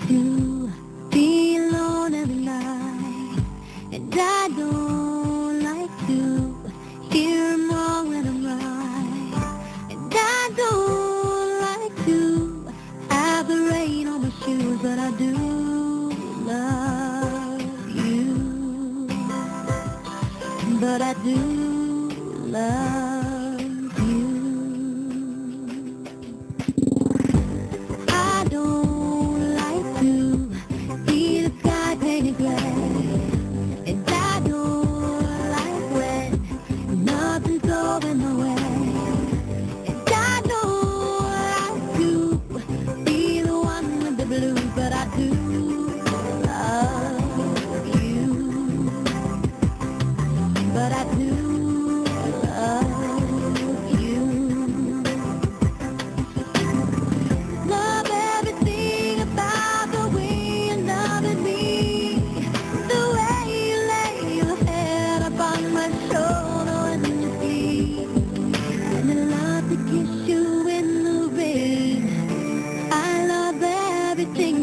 to be alone every night, and I don't like to hear 'em wrong when I'm right, and I don't like to have the rain on my shoes, but I do love you, but I do love you. I don't like to see the sky painted gray, and I don't like when nothing's going my way, and I don't like to be the one with the blues, but I do love you, but I do love you. Love everything about the way you loved me, the way you lay your head upon my shoulder when you sleep, and I love to kiss you in the rain. I love everything